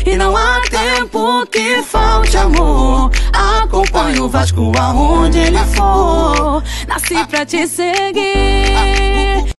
E não há tempo que falte amor. Acompanho o Vasco aonde ele for. Nasci pra te seguir.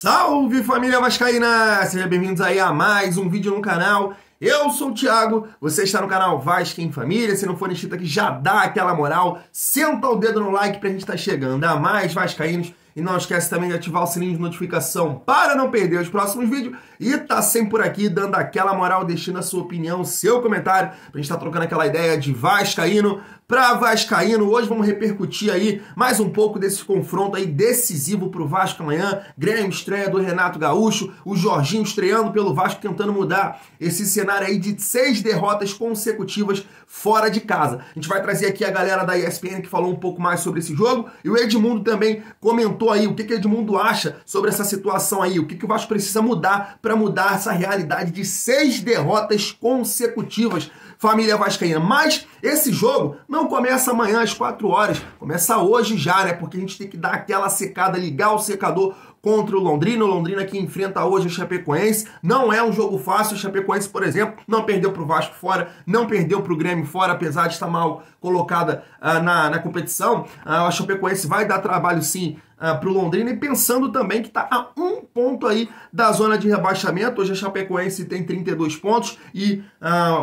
Salve, família vascaína! Sejam bem-vindos aí a mais um vídeo no canal. Eu sou o Thiago, você está no canal Vasco em Família. Se não for inscrito aqui, já dá aquela moral. Senta o dedo no like pra gente estar chegando a mais vascaínos. E não esquece também de ativar o sininho de notificação para não perder os próximos vídeos. E tá sempre por aqui dando aquela moral, deixando a sua opinião, seu comentário, pra gente estar trocando aquela ideia de vascaíno para vascaíno. Hoje vamos repercutir aí mais um pouco desse confronto aí decisivo pro Vasco amanhã. Grêmio, estreia do Renato Gaúcho, o Jorginho estreando pelo Vasco, tentando mudar esse cenário aí de 6 derrotas consecutivas fora de casa. A gente vai trazer aqui a galera da ESPN que falou um pouco mais sobre esse jogo, e o Edmundo também comentou aí o que o Edmundo acha sobre essa situação aí, o que o Vasco precisa mudar para mudar essa realidade de 6 derrotas consecutivas, família vascaína. Mas esse jogo não começa amanhã às 4 horas, começa hoje já, né? Porque a gente tem que dar aquela secada, ligar o secador contra o Londrina. O Londrina que enfrenta hoje o Chapecoense. Não é um jogo fácil. O Chapecoense, por exemplo, não perdeu para o Vasco fora, não perdeu para o Grêmio fora, apesar de estar mal colocada na competição. A Chapecoense vai dar trabalho sim para o Londrina, e pensando também que está a 1 ponto aí da zona de rebaixamento. Hoje a Chapecoense tem 32 pontos e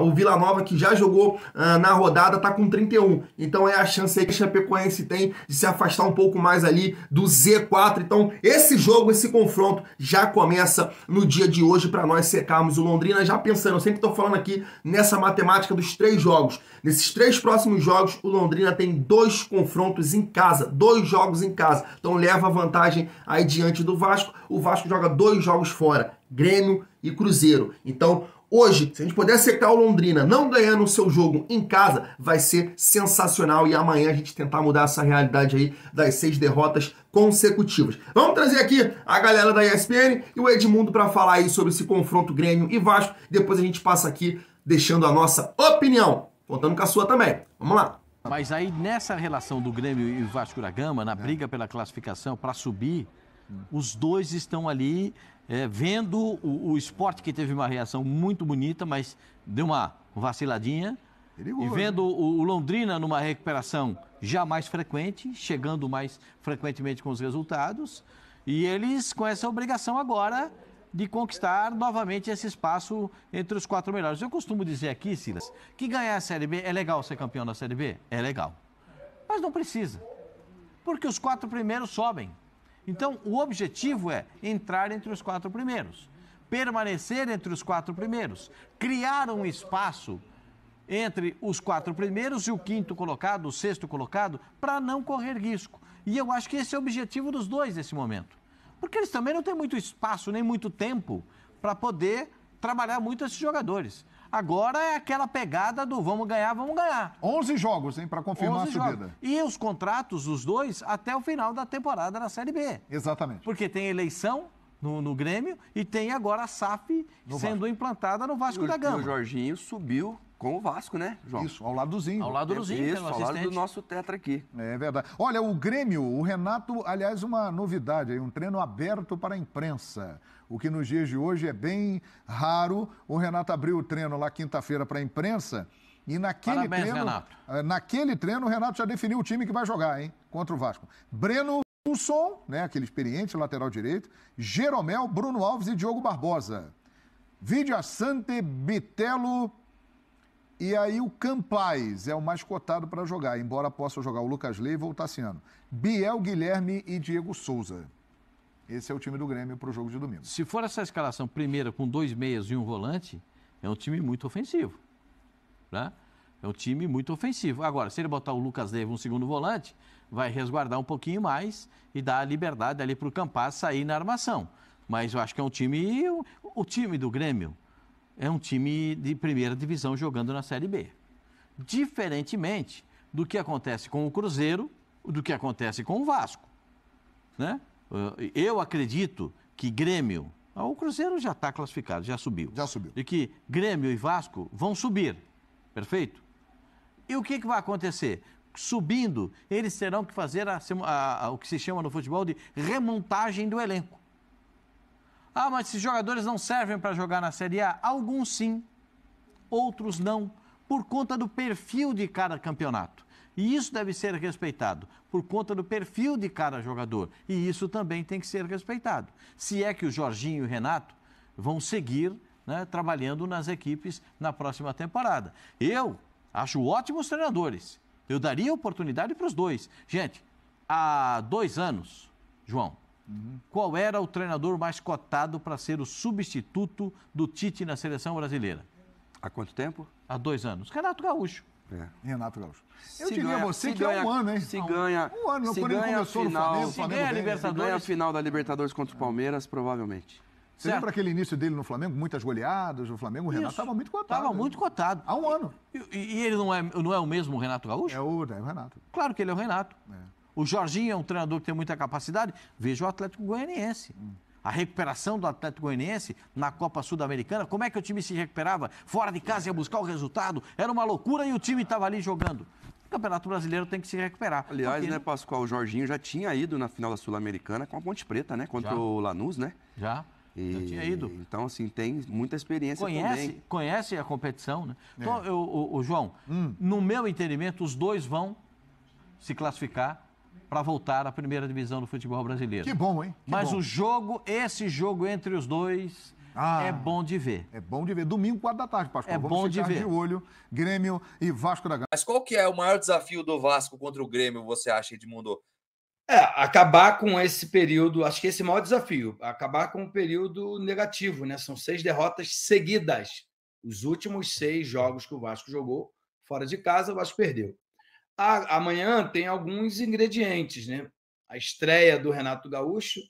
o Vila Nova, que já jogou na rodada, está com 31. Então é a chance aí que a Chapecoense tem de se afastar um pouco mais ali do Z4. Então esse jogo, esse confronto já começa no dia de hoje para nós secarmos o Londrina. Já pensando, eu sempre estou falando aqui nessa matemática dos 3 jogos. Nesses 3 próximos jogos, o Londrina tem 2 confrontos em casa, 2 jogos em casa. Então leva a vantagem aí diante do Vasco. O Vasco joga 2 jogos fora, Grêmio e Cruzeiro. Então hoje, se a gente puder secar o Londrina não ganhando o seu jogo em casa, vai ser sensacional. E amanhã a gente tentar mudar essa realidade aí das 6 derrotas consecutivas. Vamos trazer aqui a galera da ESPN e o Edmundo para falar aí sobre esse confronto Grêmio e Vasco. Depois a gente passa aqui deixando a nossa opinião, contando com a sua também. Vamos lá. Mas aí nessa relação do Grêmio e Vasco da Gama, na briga pela classificação para subir, os dois estão ali vendo o Sport, que teve uma reação muito bonita, mas deu uma vaciladinha. Perigoso, e vendo o Londrina numa recuperação já mais frequente, chegando mais frequentemente com os resultados. E eles com essa obrigação agora de conquistar novamente esse espaço entre os 4 melhores. Eu costumo dizer aqui, Silas, que ganhar a Série B é legal, ser campeão da Série B? É legal. Mas não precisa, porque os 4 primeiros sobem. Então, o objetivo é entrar entre os 4 primeiros, permanecer entre os 4 primeiros, criar um espaço entre os 4 primeiros e o 5º colocado, o 6º colocado, para não correr risco. E eu acho que esse é o objetivo dos dois nesse momento. Porque eles também não têm muito espaço, nem muito tempo para poder trabalhar muito esses jogadores. Agora é aquela pegada do vamos ganhar, vamos ganhar. 11 jogos, hein, para confirmar a subida. Jogos. E os contratos dos dois até o final da temporada na Série B. Exatamente. Porque tem eleição no Grêmio e tem agora a SAF sendo implantada no Vasco da Gama. E o Jorginho subiu com o Vasco, né, João? Isso, ao lado do Zinho. Ao lado do Zinho, isso, ao lado do nosso tetra aqui. É verdade. Olha, o Grêmio, o Renato, aliás, uma novidade aí, um treino aberto para a imprensa. O que nos dias de hoje é bem raro. O Renato abriu o treino lá quinta-feira para a imprensa e naquele treino o Renato já definiu o time que vai jogar, hein, contra o Vasco. Breno Wilson, né, aquele experiente lateral direito, Jeromel, Bruno Alves e Diogo Barbosa. Vidia Sante, Bitelo. E aí o Campaz é o mais cotado para jogar, embora possa jogar o Lucas Leiva ou o Tassiano. Biel, Guilherme e Diego Souza. Esse é o time do Grêmio para o jogo de domingo. Se for essa escalação primeira com 2 meias e um volante, é um time muito ofensivo. Né? É um time muito ofensivo. Agora, se ele botar o Lucas Leiva um segundo volante, vai resguardar um pouquinho mais e dar a liberdade ali para o Campaz sair na armação. Mas eu acho que é um time... O time do Grêmio é um time de primeira divisão jogando na Série B. Diferentemente do que acontece com o Cruzeiro, do que acontece com o Vasco. Né? Eu acredito que Grêmio... O Cruzeiro já está classificado, já subiu. Já subiu. E que Grêmio e Vasco vão subir. Perfeito? E o que vai acontecer? Subindo, eles terão que fazer o que se chama no futebol de remontagem do elenco. Ah, mas esses jogadores não servem para jogar na Série A? Alguns sim. outros não, por conta do perfil de cada campeonato. E isso deve ser respeitado, por conta do perfil de cada jogador. E isso também tem que ser respeitado. Se é que o Jorginho e o Renato vão seguir, né, trabalhando nas equipes na próxima temporada. Eu acho ótimos treinadores. Eu daria oportunidade para os dois. Gente, há 2 anos, João, qual era o treinador mais cotado para ser o substituto do Tite na seleção brasileira? Há quanto tempo? Há 2 anos. Renato Gaúcho. Renato Gaúcho. Eu Se diria ganha- você se que é ganha- um ano, hein? Se ganha, Um ano, se quando ele ganha a começou no final, Flamengo, o se Flamengo ganha a bem, se ganha a Libertadores. final da Libertadores contra o Palmeiras, provavelmente. Você lembra aquele início dele no Flamengo? Muitas goleadas, o Flamengo, o Renato estava muito cotado. Estava muito cotado. Há um ano. E ele não é o mesmo Renato Gaúcho? É o Renato. Claro que ele é o Renato. O Jorginho é um treinador que tem muita capacidade. Veja o Atlético Goianiense. A recuperação do Atlético Goianiense na Copa Sul-Americana, como é que o time se recuperava? Fora de casa ia buscar o resultado, era uma loucura e o time estava ali jogando. O Campeonato Brasileiro tem que se recuperar. Aliás, Porque- né, Pascoal, o Jorginho já tinha ido na final da Sul-Americana com a Ponte Preta, né? Contra Já. o Lanús, né? Já tinha ido. Então, assim, tem muita experiência também. Conhece a competição, né? Então, o João, no meu entendimento, os dois vão se classificar para voltar à primeira divisão do futebol brasileiro. Que bom, hein? Que Mas bom. esse jogo entre os dois é bom de ver. É bom de ver. Domingo, 4 da tarde, Pascoal. É Vamos bom de ficar ver. de olho. Grêmio e Vasco da Gama. Mas qual que é o maior desafio do Vasco contra o Grêmio, você acha, Edmundo? Acabar com esse período, acho que esse é o maior desafio, acabar com o período negativo, né? São 6 derrotas seguidas. Os últimos 6 jogos que o Vasco jogou fora de casa, o Vasco perdeu. Amanhã tem alguns ingredientes, né? A estreia do Renato Gaúcho,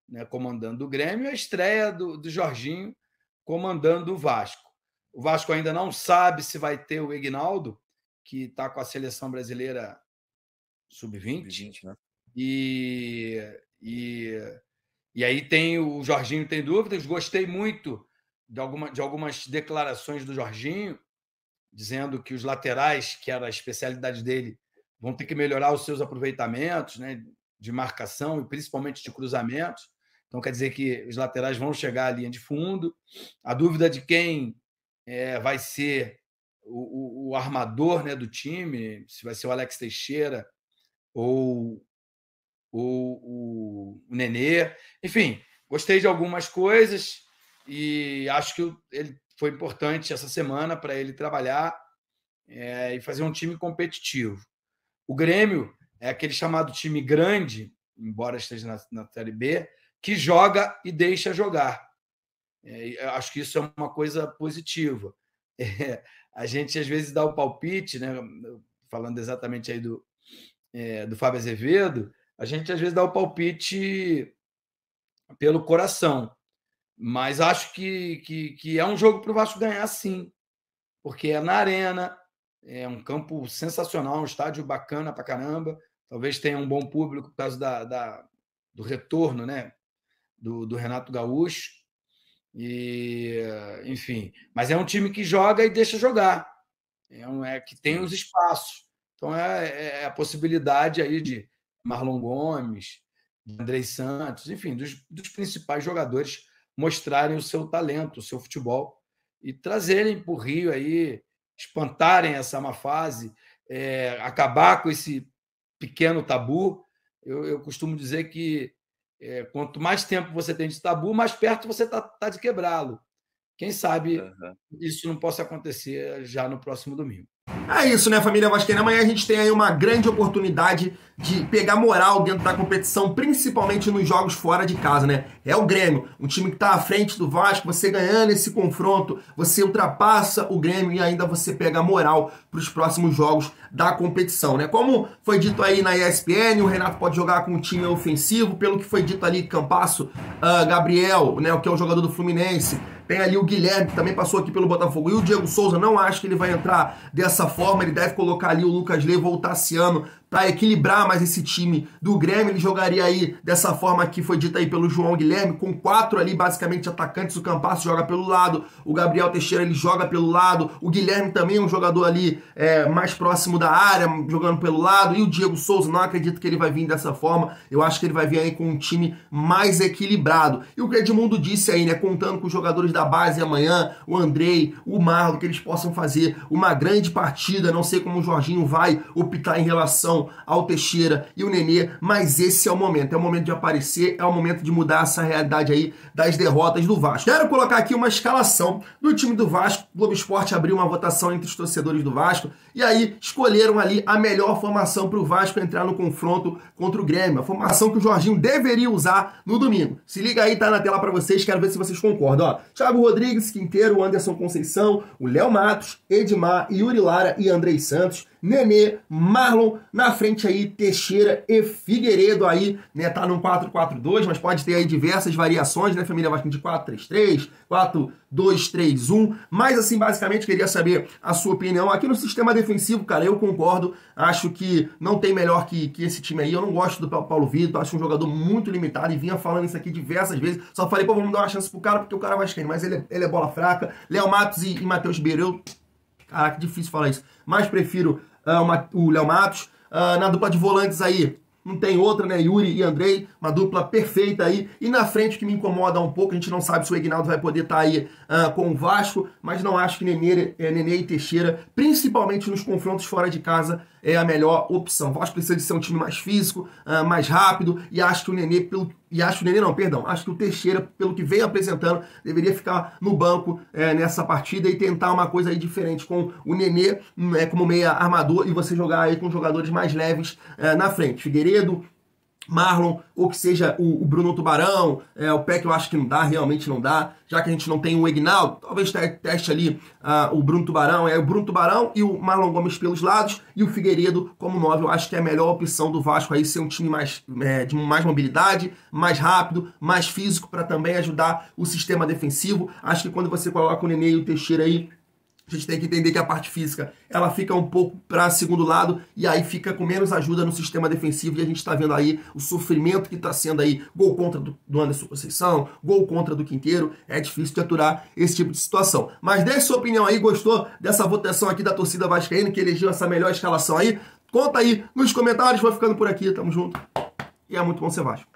né, comandando o Grêmio, e a estreia do Jorginho comandando o Vasco. O Vasco ainda não sabe se vai ter o Ignaldo, que está com a seleção brasileira sub-20, né? E aí tem o Jorginho tem dúvidas. Gostei muito de algumas declarações do Jorginho, dizendo que os laterais, que era a especialidade dele, vão ter que melhorar os seus aproveitamentos, né, de marcação e principalmente de cruzamentos. Então, quer dizer que os laterais vão chegar à linha de fundo. A dúvida de quem vai ser o armador, né, do time, se vai ser o Alex Teixeira ou o Nenê. Enfim, gostei de algumas coisas e acho que ele foi importante essa semana para ele trabalhar e fazer um time competitivo. O Grêmio é aquele chamado time grande, embora esteja na Série B, que joga e deixa jogar. Acho que isso é uma coisa positiva. A gente, às vezes, dá o palpite, né? Falando exatamente aí do Fábio Azevedo, a gente, às vezes, dá o palpite pelo coração. Mas acho que é um jogo para o Vasco ganhar, sim. Porque é na Arena, é um campo sensacional, um estádio bacana pra caramba. Talvez tenha um bom público por causa do retorno, né, do Renato Gaúcho. Enfim, mas é um time que joga e deixa jogar. Que tem os espaços. Então é a possibilidade aí de Marlon Gomes, de Andrei Santos, enfim, dos principais jogadores mostrarem o seu talento, o seu futebol e trazerem para o Rio aí, espantarem essa má fase, acabar com esse pequeno tabu. Eu costumo dizer que quanto mais tempo você tem de tabu, mais perto você está de quebrá-lo. Quem sabe isso não possa acontecer já no próximo domingo. É isso, né, família vascaína? Amanhã a gente tem aí uma grande oportunidade de pegar moral dentro da competição, principalmente nos jogos fora de casa, né? É o Grêmio, um time que tá à frente do Vasco. Você ganhando esse confronto, você ultrapassa o Grêmio e ainda você pega moral para os próximos jogos da competição, né? Como foi dito aí na ESPN, o Renato pode jogar com um time ofensivo, pelo que foi dito ali, Campasso, Gabriel, né, que é o jogador do Fluminense. Tem ali o Guilherme, que também passou aqui pelo Botafogo. E o Diego Souza, não acho que ele vai entrar dessa forma. Ele deve colocar ali o Lucas Leiva ou o Tassiano para equilibrar mais esse time do Grêmio. Ele jogaria aí dessa forma que foi dita aí pelo João Guilherme, com 4 ali basicamente atacantes. O Campasso joga pelo lado, o Gabriel Teixeira ele joga pelo lado, o Guilherme também é um jogador ali mais próximo da área, jogando pelo lado, e o Diego Souza, não acredito que ele vai vir dessa forma. Eu acho que ele vai vir aí com um time mais equilibrado. E o que o Edmundo disse aí, né, contando com os jogadores da base amanhã, o Andrei, o Marlon, que eles possam fazer uma grande partida. Não sei como o Jorginho vai optar em relação ao Teixeira e o Nenê, mas esse é o momento de aparecer, é o momento de mudar essa realidade aí das derrotas do Vasco. Quero colocar aqui uma escalação do time do Vasco. O Globo Esporte abriu uma votação entre os torcedores do Vasco e aí escolheram ali a melhor formação para o Vasco entrar no confronto contra o Grêmio, a formação que o Jorginho deveria usar no domingo. Se liga aí, tá na tela para vocês, quero ver se vocês concordam. Ó, Thiago Rodrigues, Quinteiro, Anderson Conceição, o Léo Matos, Edmar, Yuri Lara e Andrei Santos, Nenê, Marlon, na frente aí Teixeira e Figueiredo aí, né, tá num 4-4-2, mas pode ter aí diversas variações, né, família Vasco, de 4-3-3, 4-2-3-1, mas assim, basicamente, queria saber a sua opinião. Aqui no sistema defensivo, cara, eu concordo, acho que não tem melhor que esse time aí. Eu não gosto do Paulo Vitor, acho um jogador muito limitado e vinha falando isso aqui diversas vezes, só falei, pô, vamos dar uma chance pro cara, porque o cara vai vascaíno, mas ele é bola fraca. Léo Matos e Matheus Beireu, caraca, difícil falar isso, mas prefiro o Léo Matos. Na dupla de volantes aí, não tem outra, né? Yuri e Andrei, uma dupla perfeita aí. E na frente, que me incomoda um pouco, a gente não sabe se o Ignaldo vai poder estar aí com o Vasco, mas não acho que Nenê e Teixeira, principalmente nos confrontos fora de casa, é a melhor opção. O Vasco precisa de ser um time mais físico, mais rápido, e acho que o Nenê, acho que o Teixeira, pelo que vem apresentando, deveria ficar no banco nessa partida e tentar uma coisa aí diferente com o Nenê como meia armador e você jogar aí com jogadores mais leves na frente. Figueiredo, Marlon, ou que seja o Bruno Tubarão, o Peck eu acho que não dá, realmente não dá, já que a gente não tem o Ignaldo, talvez teste ali o Bruno Tubarão, o Bruno Tubarão e o Marlon Gomes pelos lados, e o Figueiredo como 9, eu acho que é a melhor opção do Vasco aí, ser um time de mais mobilidade, mais rápido, mais físico, para também ajudar o sistema defensivo. Acho que quando você coloca o Nenê e o Teixeira aí, a gente tem que entender que a parte física, ela fica um pouco para segundo lado e aí fica com menos ajuda no sistema defensivo, e a gente está vendo aí o sofrimento que está sendo aí, gol contra do Anderson Conceição, gol contra do Quinteiro, é difícil de aturar esse tipo de situação. Mas deixe sua opinião aí, gostou dessa votação aqui da torcida vascaína, que elegeu essa melhor escalação aí? Conta aí nos comentários, vou ficando por aqui, tamo junto, e é muito bom ser Vasco.